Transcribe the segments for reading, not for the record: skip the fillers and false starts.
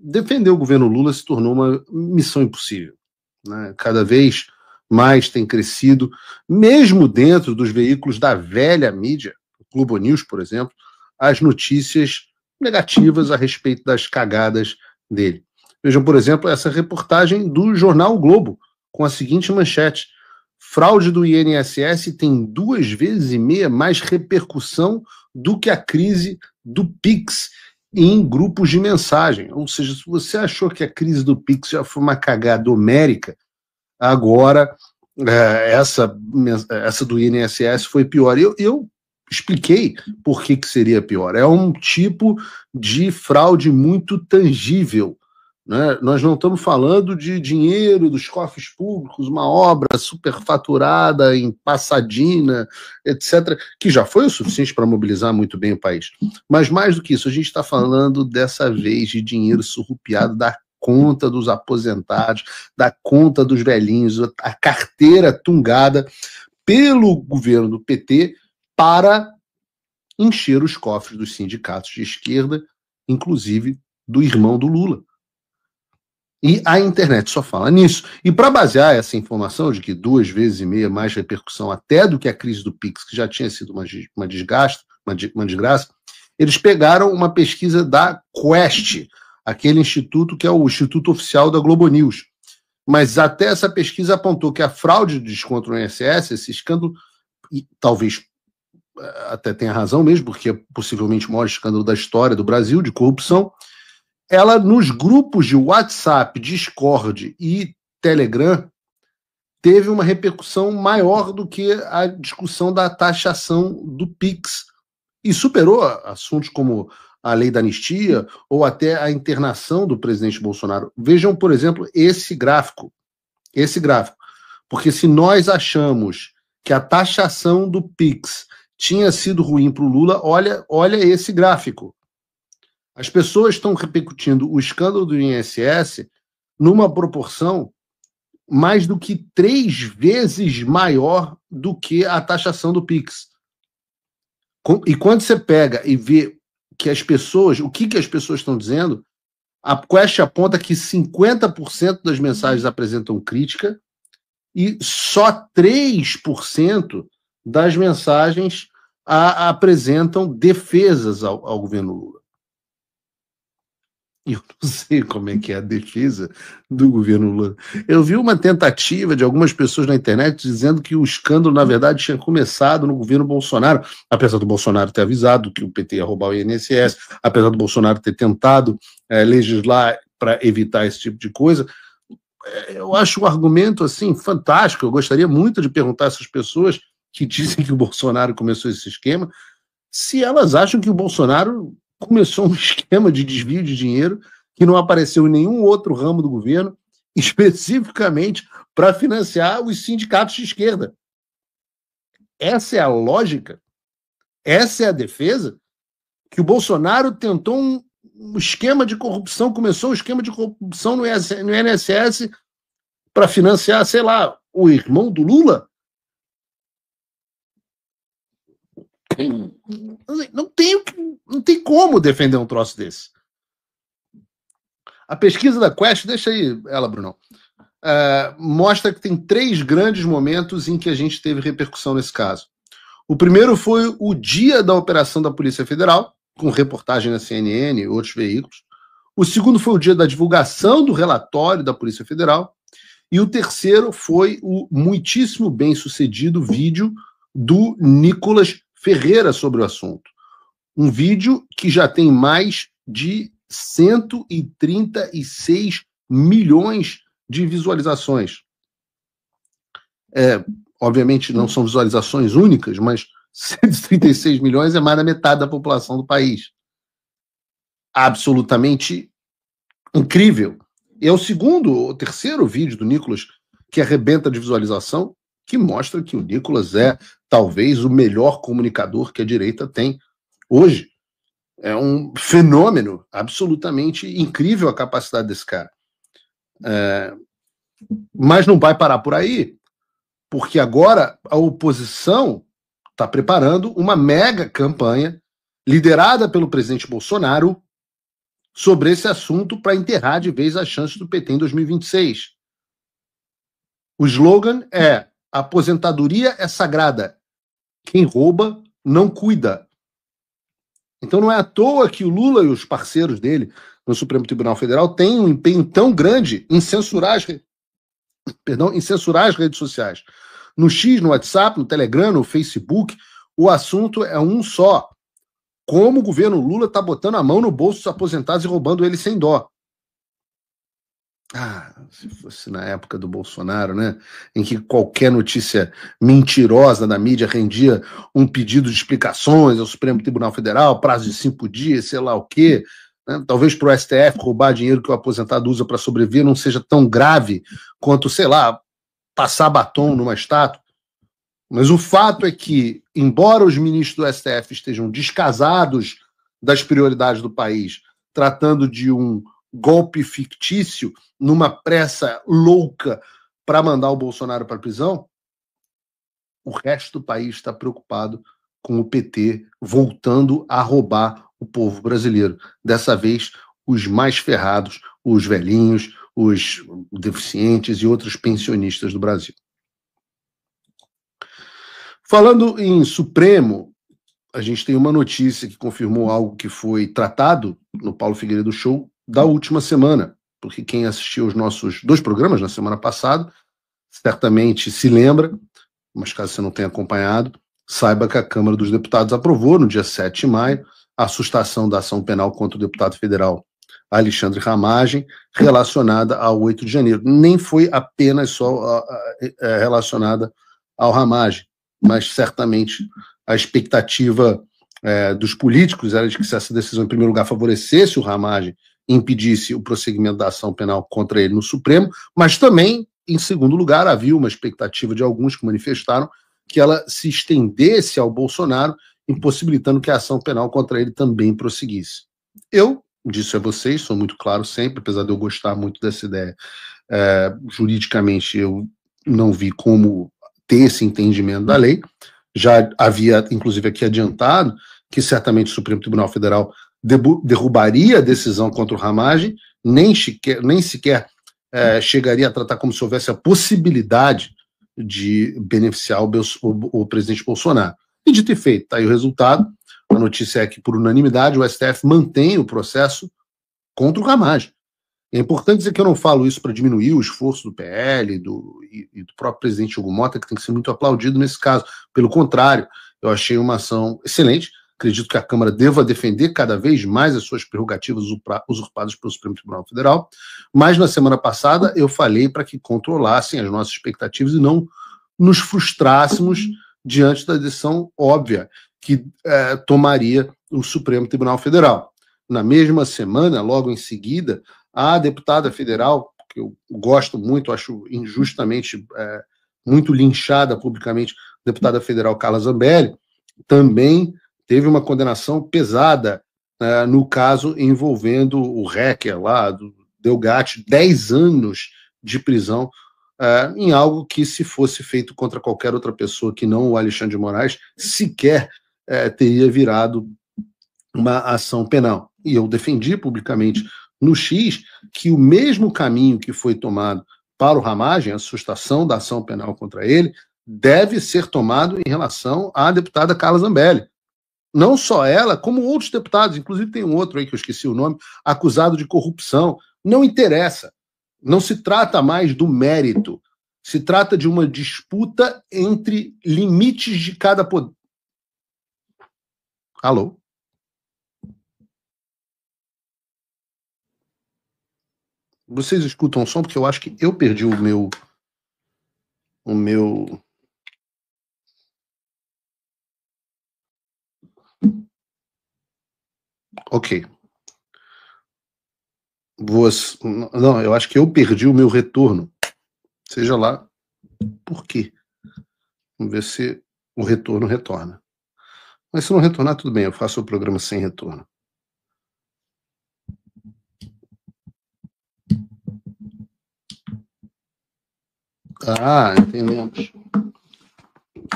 defender o governo Lula se tornou uma missão impossível, né? Cada vez mais tem crescido, mesmo dentro dos veículos da velha mídia, o Globo News, por exemplo, as notícias negativas a respeito das cagadas dele. Vejam, por exemplo, essa reportagem do jornal O Globo, com a seguinte manchete: fraude do INSS tem 2,5 vezes mais repercussão do que a crise do Pix em grupos de mensagem. Ou seja, se você achou que a crise do Pix já foi uma cagada homérica, agora essa do INSS foi pior. Eu expliquei por que seria pior. É um tipo de fraude muito tangível, né? Nós não estamos falando de dinheiro dos cofres públicos, uma obra superfaturada em Passadina, etc., que já foi o suficiente para mobilizar muito bem o país. Mas mais do que isso, a gente está falando dessa vez de dinheiro surrupiado da conta dos aposentados, da conta dos velhinhos, a carteira tungada pelo governo do PT para encher os cofres dos sindicatos de esquerda, inclusive do irmão do Lula. E a internet só fala nisso. E para basear essa informação de que 2,5 vezes mais repercussão até do que a crise do Pix, que já tinha sido uma desgraça, eles pegaram uma pesquisa da Quest, aquele instituto que é o instituto oficial da Globo News. Mas até essa pesquisa apontou que a fraude de desconto no INSS, esse escândalo, e talvez até tenha razão mesmo, porque é possivelmente o maior escândalo da história do Brasil de corrupção, ela nos grupos de WhatsApp, Discord e Telegram teve uma repercussão maior do que a discussão da taxação do Pix e superou assuntos como a lei da anistia ou até a internação do presidente Bolsonaro. Vejam, por exemplo, esse gráfico, porque se nós achamos que a taxação do Pix tinha sido ruim para o Lula, olha esse gráfico. As pessoas estão repercutindo o escândalo do INSS numa proporção mais do que 3 vezes maior do que a taxação do Pix. E quando você pega e vê que as pessoas, o que as pessoas estão dizendo, a Quest aponta que 50% das mensagens apresentam crítica e só 3% das mensagens apresentam defesas ao governo Lula. E eu não sei como é que é a defesa do governo Lula. Eu vi uma tentativa de algumas pessoas na internet dizendo que o escândalo, na verdade, tinha começado no governo Bolsonaro, apesar do Bolsonaro ter avisado que o PT ia roubar o INSS, apesar do Bolsonaro ter tentado legislar para evitar esse tipo de coisa. Eu acho um argumento assim fantástico. Eu gostaria muito de perguntar a essas pessoas que dizem que o Bolsonaro começou esse esquema, se elas acham que o Bolsonaro começou um esquema de desvio de dinheiro que não apareceu em nenhum outro ramo do governo, especificamente para financiar os sindicatos de esquerda. Essa é a lógica? Essa é a defesa? Que o Bolsonaro tentou um esquema de corrupção, começou um esquema de corrupção no INSS para financiar, sei lá, o irmão do Lula? Não tem como defender um troço desse. A pesquisa da Quest, deixa aí ela, Bruno, mostra que tem 3 grandes momentos em que a gente teve repercussão nesse caso. O primeiro foi o dia da operação da Polícia Federal, com reportagem na CNN e outros veículos. O segundo foi o dia da divulgação do relatório da Polícia Federal. E o terceiro foi o muitíssimo bem-sucedido vídeo do Nicolas Ferreira sobre o assunto. Um vídeo que já tem mais de 136 milhões de visualizações. Obviamente não são visualizações únicas, mas 136 milhões é mais da metade da população do país. Absolutamente incrível. É o terceiro vídeo do Nicolas que arrebenta de visualização, que mostra que o Nicolas é talvez o melhor comunicador que a direita tem hoje. É um fenômeno absolutamente incrível a capacidade desse cara. Mas não vai parar por aí, porque agora a oposição está preparando uma mega campanha liderada pelo presidente Bolsonaro sobre esse assunto para enterrar de vez as chances do PT em 2026. O slogan é: aposentadoria é sagrada. Quem rouba não cuida. Então não é à toa que o Lula e os parceiros dele no Supremo Tribunal Federal têm um empenho tão grande em censurar as redes sociais. No X, no WhatsApp, no Telegram, no Facebook, o assunto é um só. Como o governo Lula está botando a mão no bolso dos aposentados e roubando eles sem dó. Se fosse na época do Bolsonaro, né, em que qualquer notícia mentirosa da mídia rendia um pedido de explicações ao Supremo Tribunal Federal, prazo de 5 dias, sei lá o quê, né? Talvez para o STF roubar dinheiro que o aposentado usa para sobreviver não seja tão grave quanto, sei lá, passar batom numa estátua. Mas o fato é que, embora os ministros do STF estejam descasados das prioridades do país, tratando de um golpe fictício, numa pressa louca para mandar o Bolsonaro para a prisão, o resto do país está preocupado com o PT voltando a roubar o povo brasileiro. Dessa vez, os mais ferrados, os velhinhos, os deficientes e outros pensionistas do Brasil. Falando em Supremo, a gente tem uma notícia que confirmou algo que foi tratado no Paulo Figueiredo Show da última semana, porque quem assistiu os nossos 2 programas na semana passada certamente se lembra, mas caso você não tenha acompanhado, saiba que a Câmara dos Deputados aprovou no dia 7 de maio a sustação da ação penal contra o deputado federal Alexandre Ramagem, relacionada ao 8 de janeiro. Nem foi apenas só relacionada ao Ramagem, mas certamente a expectativa dos políticos era de que, se essa decisão, em primeiro lugar, favorecesse o Ramagem e impedisse o prosseguimento da ação penal contra ele no Supremo, mas também, em segundo lugar, havia uma expectativa de alguns que manifestaram que ela se estendesse ao Bolsonaro, impossibilitando que a ação penal contra ele também prosseguisse. Eu disse a vocês, sou muito claro sempre, apesar de eu gostar muito dessa ideia, juridicamente eu não vi como ter esse entendimento da lei. Já havia, inclusive, aqui adiantado que certamente o Supremo Tribunal Federal derrubaria a decisão contra o Ramagem, nem sequer chegaria a tratar como se houvesse a possibilidade de beneficiar o presidente Bolsonaro. E dito e feito, está aí o resultado. A notícia é que, por unanimidade, o STF mantém o processo contra o Ramagem. É importante dizer que eu não falo isso para diminuir o esforço do PL e do próprio presidente Hugo Mota, que tem que ser muito aplaudido nesse caso. Pelo contrário, eu achei uma ação excelente. Acredito que a Câmara deva defender cada vez mais as suas prerrogativas usurpadas pelo Supremo Tribunal Federal. Mas na semana passada eu falei para que controlassem as nossas expectativas e não nos frustrássemos diante da decisão óbvia que tomaria o Supremo Tribunal Federal. Na mesma semana, logo em seguida, a deputada federal, que eu gosto muito, acho injustamente muito linchada publicamente, a deputada federal Carla Zambelli, também teve uma condenação pesada no caso envolvendo o hacker lá, do Delgatti, 10 anos de prisão em algo que, se fosse feito contra qualquer outra pessoa que não o Alexandre de Moraes, sequer teria virado uma ação penal. E eu defendi publicamente no X que o mesmo caminho que foi tomado para o Ramagem, a sustação da ação penal contra ele, deve ser tomado em relação à deputada Carla Zambelli. Não só ela, como outros deputados, inclusive tem um outro aí que eu esqueci o nome, acusado de corrupção. Não interessa. Não se trata mais do mérito. Se trata de uma disputa entre limites de cada poder. Alô? Vocês escutam o som? Porque eu acho que eu perdi o meu... Ok. Não, eu acho que eu perdi o meu retorno. Seja lá por quê. Vamos ver se o retorno retorna. Mas se não retornar, tudo bem, eu faço o programa sem retorno. Entendemos.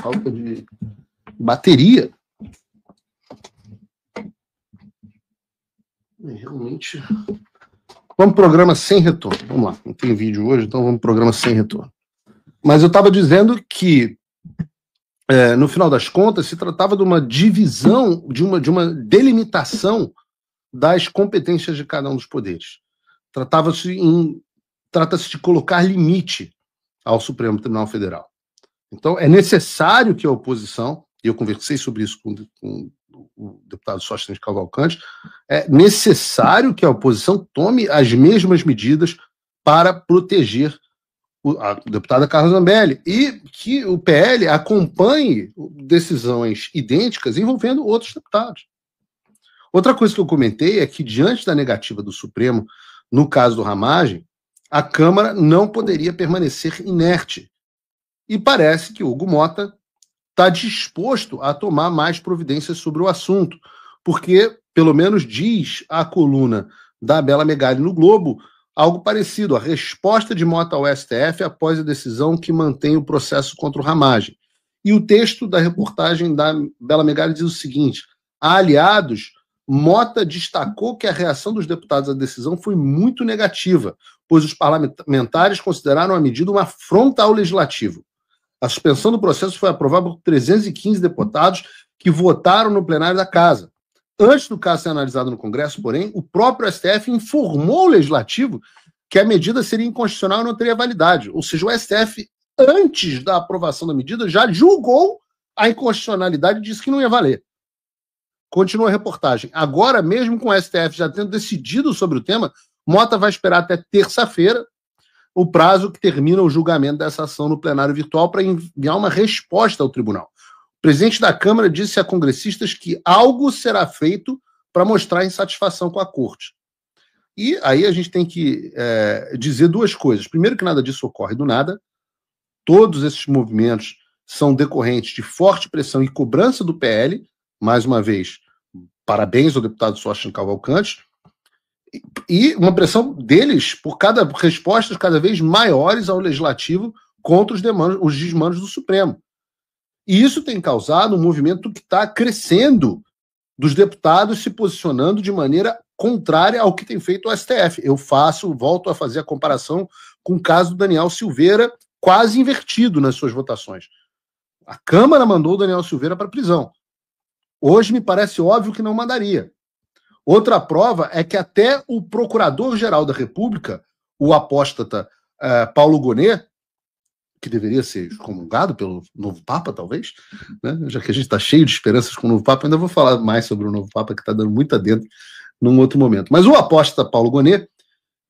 Falta de bateria. Realmente seguinte. Vamos pro programa sem retorno. Vamos lá, não tem vídeo hoje, então vamos pro programa sem retorno. Mas eu estava dizendo que, no final das contas, se tratava de uma divisão, de uma delimitação das competências de cada um dos poderes. Trata-se de colocar limite ao Supremo Tribunal Federal. Então, é necessário que a oposição, e eu conversei sobre isso com o deputado Sóstenes de Cavalcante, é necessário que a oposição tome as mesmas medidas para proteger a deputada Carla Zambelli e que o PL acompanhe decisões idênticas envolvendo outros deputados. Outra coisa que eu comentei é que, diante da negativa do Supremo, no caso do Ramagem, a Câmara não poderia permanecer inerte. E parece que o Hugo Mota está disposto a tomar mais providências sobre o assunto, porque, pelo menos diz a coluna da Bela Megali no Globo, algo parecido, a resposta de Mota ao STF após a decisão que mantém o processo contra o Ramagem. E o texto da reportagem da Bela Megali diz o seguinte: a aliados, Mota destacou que a reação dos deputados à decisão foi muito negativa, pois os parlamentares consideraram a medida uma afronta ao legislativo. A suspensão do processo foi aprovada por 315 deputados que votaram no plenário da Casa. Antes do caso ser analisado no Congresso, porém, o próprio STF informou o Legislativo que a medida seria inconstitucional e não teria validade. Ou seja, o STF, antes da aprovação da medida, já julgou a inconstitucionalidade e disse que não ia valer. Continua a reportagem. Agora, mesmo com o STF já tendo decidido sobre o tema, Mota vai esperar até terça-feira, o prazo que termina o julgamento dessa ação no plenário virtual, para enviar uma resposta ao tribunal. O presidente da Câmara disse a congressistas que algo será feito para mostrar insatisfação com a corte. E aí a gente tem que dizer duas coisas. Primeiro, que nada disso ocorre do nada. Todos esses movimentos são decorrentes de forte pressão e cobrança do PL. Mais uma vez, parabéns ao deputado Sóstenes Cavalcante. E uma pressão deles por respostas cada vez maiores ao Legislativo contra os desmandos do Supremo. E isso tem causado um movimento que está crescendo dos deputados se posicionando de maneira contrária ao que tem feito o STF. Volto a fazer a comparação com o caso do Daniel Silveira, quase invertido nas suas votações. A Câmara mandou o Daniel Silveira para a prisão. Hoje me parece óbvio que não mandaria. Outra prova é que até o Procurador-Geral da República, o apóstata Paulo Gonet, que deveria ser excomungado pelo novo Papa, talvez, né? Já que a gente está cheio de esperanças com o novo Papa, ainda vou falar mais sobre o novo Papa, que está dando muito adentro num outro momento. Mas o apóstata Paulo Gonet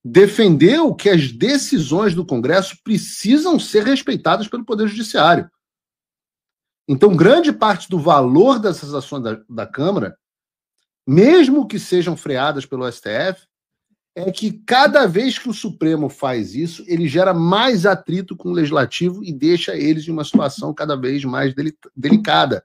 defendeu que as decisões do Congresso precisam ser respeitadas pelo Poder Judiciário. Então, grande parte do valor dessas ações da Câmara, mesmo que sejam freadas pelo STF, é que cada vez que o Supremo faz isso, ele gera mais atrito com o Legislativo e deixa eles em uma situação cada vez mais delicada.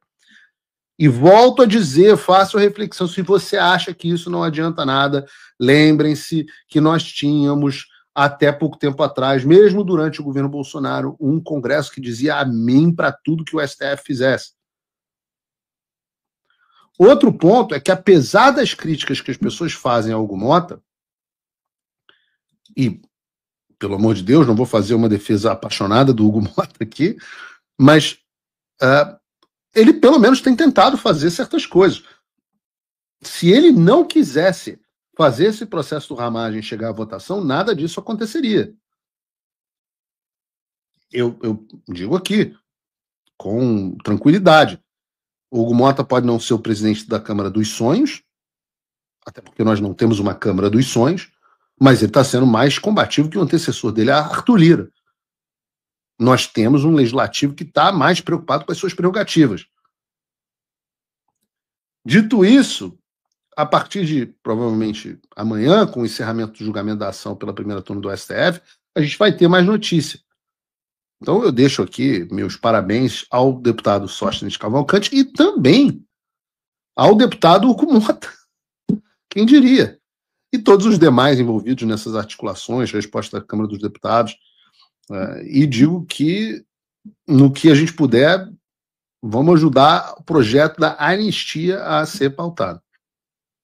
E volto a dizer, façam reflexão, se você acha que isso não adianta nada, lembrem-se que nós tínhamos, até pouco tempo atrás, mesmo durante o governo Bolsonaro, um Congresso que dizia amém para tudo que o STF fizesse. Outro ponto é que, apesar das críticas que as pessoas fazem ao Hugo Mota, e, pelo amor de Deus, não vou fazer uma defesa apaixonada do Hugo Mota aqui, mas ele pelo menos tem tentado fazer certas coisas. Se ele não quisesse fazer esse processo do Ramagem chegar à votação, nada disso aconteceria. Eu digo aqui, com tranquilidade, o Hugo Mota pode não ser o presidente da Câmara dos Sonhos, até porque nós não temos uma Câmara dos Sonhos, mas ele está sendo mais combativo que o antecessor dele, Arthur Lira. Nós temos um legislativo que está mais preocupado com as suas prerrogativas. Dito isso, a partir de, provavelmente, amanhã, com o encerramento do julgamento da ação pela primeira turma do STF, a gente vai ter mais notícia. Então eu deixo aqui meus parabéns ao deputado Sóstenes Cavalcante e também ao deputado Hugo Mota. Quem diria? E todos os demais envolvidos nessas articulações, resposta da Câmara dos Deputados, e digo que, no que a gente puder, vamos ajudar o projeto da anistia a ser pautado.